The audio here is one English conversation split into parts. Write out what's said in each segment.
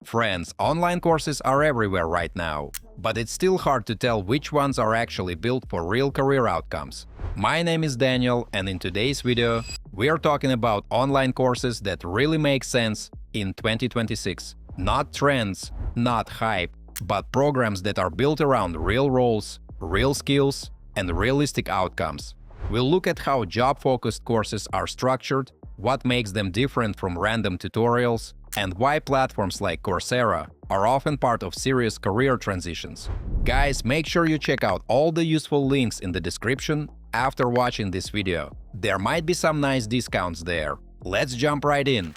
Friends, online courses are everywhere right now, but it's still hard to tell which ones are actually built for real career outcomes. My name is Daniel, and in today's video, we are talking about online courses that really make sense in 2026. Not trends, not hype, but programs that are built around real roles, real skills, and realistic outcomes. We'll look at how job-focused courses are structured, what makes them different from random tutorials, and why platforms like Coursera are often part of serious career transitions. Guys, make sure you check out all the useful links in the description after watching this video. There might be some nice discounts there. Let's jump right in.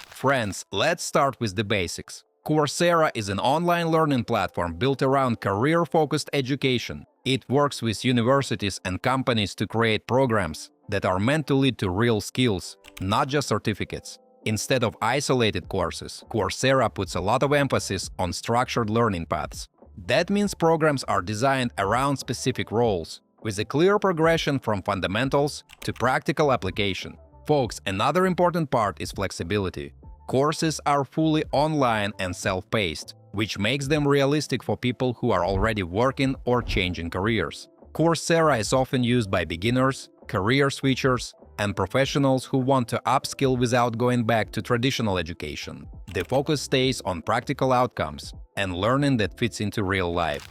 Friends, let's start with the basics. Coursera is an online learning platform built around career-focused education. It works with universities and companies to create programs that are meant to lead to real skills, not just certificates. Instead of isolated courses, Coursera puts a lot of emphasis on structured learning paths. That means programs are designed around specific roles, with a clear progression from fundamentals to practical application. Folks, another important part is flexibility. Courses are fully online and self-paced, which makes them realistic for people who are already working or changing careers. Coursera is often used by beginners, career switchers, and professionals who want to upskill without going back to traditional education. The focus stays on practical outcomes and learning that fits into real life.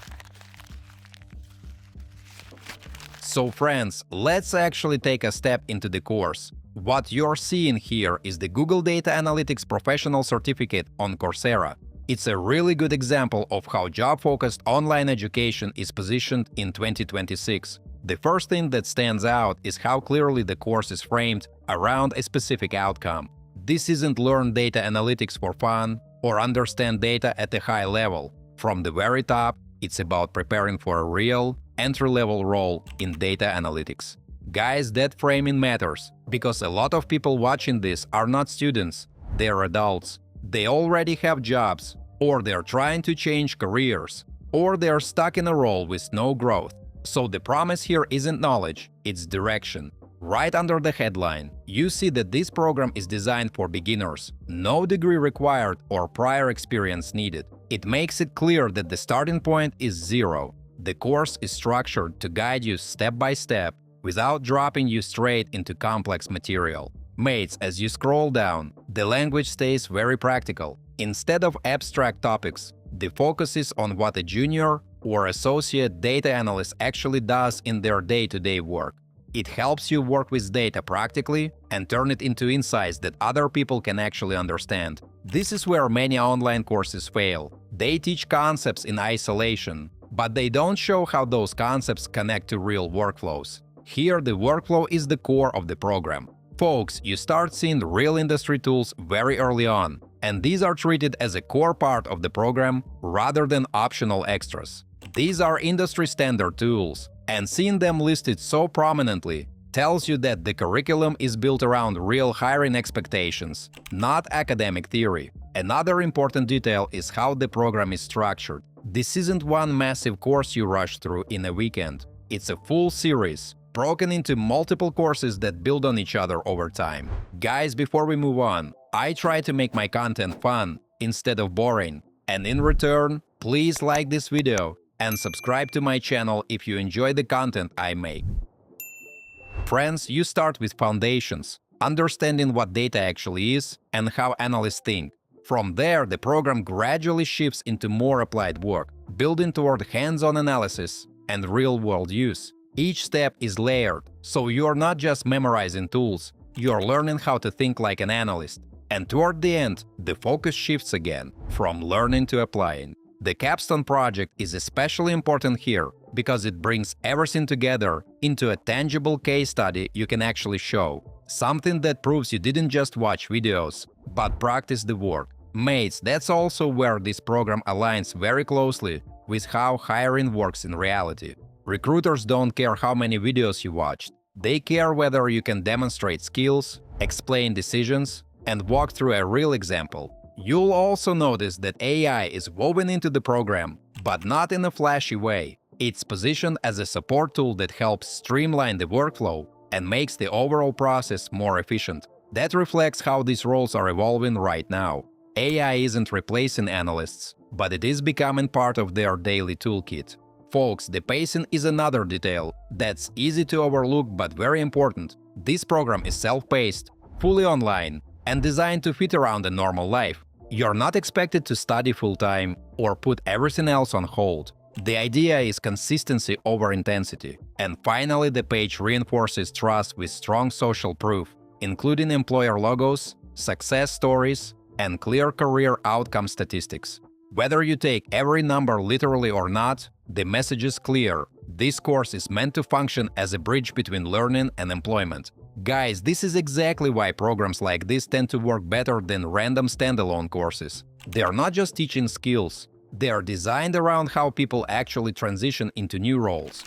So friends, let's actually take a step into the course. What you're seeing here is the Google Data Analytics Professional Certificate on Coursera. It's a really good example of how job-focused online education is positioned in 2026. The first thing that stands out is how clearly the course is framed around a specific outcome. This isn't learn data analytics for fun or understand data at a high level. From the very top, it's about preparing for a real, entry-level role in data analytics. Guys, that framing matters, because a lot of people watching this are not students, they're adults. They already have jobs, or they're trying to change careers, or they're stuck in a role with no growth. So the promise here isn't knowledge, it's direction. Right under the headline, you see that this program is designed for beginners, no degree required or prior experience needed. It makes it clear that the starting point is zero. The course is structured to guide you step by step, without dropping you straight into complex material. Mates, as you scroll down, the language stays very practical. Instead of abstract topics, the focus is on what a junior or associate data analyst actually does in their day-to-day work. It helps you work with data practically and turn it into insights that other people can actually understand. This is where many online courses fail. They teach concepts in isolation, but they don't show how those concepts connect to real workflows. Here, the workflow is the core of the program. Folks, you start seeing real industry tools very early on, and these are treated as a core part of the program rather than optional extras. These are industry-standard tools, and seeing them listed so prominently tells you that the curriculum is built around real hiring expectations, not academic theory. Another important detail is how the program is structured. This isn't one massive course you rush through in a weekend. It's a full series, broken into multiple courses that build on each other over time. Guys, before we move on, I try to make my content fun instead of boring. And in return, please like this video and subscribe to my channel if you enjoy the content I make. Friends, you start with foundations, understanding what data actually is and how analysts think. From there, the program gradually shifts into more applied work, building toward hands-on analysis and real-world use. Each step is layered, so you're not just memorizing tools, you're learning how to think like an analyst. And toward the end, the focus shifts again, from learning to applying. The capstone project is especially important here because it brings everything together into a tangible case study you can actually show. Something that proves you didn't just watch videos, but practice the work. Mates, that's also where this program aligns very closely with how hiring works in reality. Recruiters don't care how many videos you watched. They care whether you can demonstrate skills, explain decisions, and walk through a real example. You'll also notice that AI is woven into the program, but not in a flashy way. It's positioned as a support tool that helps streamline the workflow and makes the overall process more efficient. That reflects how these roles are evolving right now. AI isn't replacing analysts, but it is becoming part of their daily toolkit. Folks, the pacing is another detail that's easy to overlook but very important. This program is self-paced, fully online, and designed to fit around a normal life. You're not expected to study full-time or put everything else on hold. The idea is consistency over intensity. And finally, the page reinforces trust with strong social proof, including employer logos, success stories, and clear career outcome statistics. Whether you take every number literally or not, the message is clear. This course is meant to function as a bridge between learning and employment. Guys, this is exactly why programs like this tend to work better than random standalone courses. They are not just teaching skills, they are designed around how people actually transition into new roles.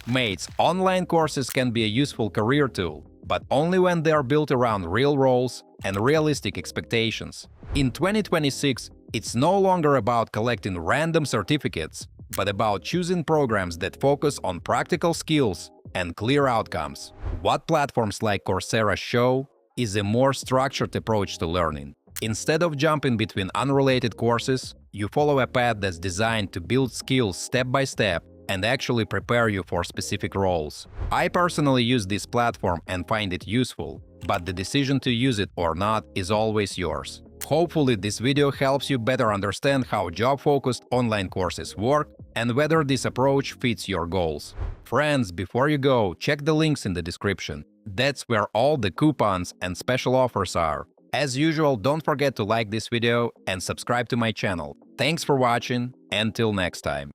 Mates, online courses can be a useful career tool, but only when they are built around real roles and realistic expectations. In 2026, it's no longer about collecting random certificates, but about choosing programs that focus on practical skills and clear outcomes. What platforms like Coursera show is a more structured approach to learning. Instead of jumping between unrelated courses, you follow a path that's designed to build skills step by step and actually prepare you for specific roles. I personally use this platform and find it useful, but the decision to use it or not is always yours. Hopefully, this video helps you better understand how job-focused online courses work and whether this approach fits your goals. Friends, before you go, check the links in the description. That's where all the coupons and special offers are. As usual, don't forget to like this video and subscribe to my channel. Thanks for watching, until next time.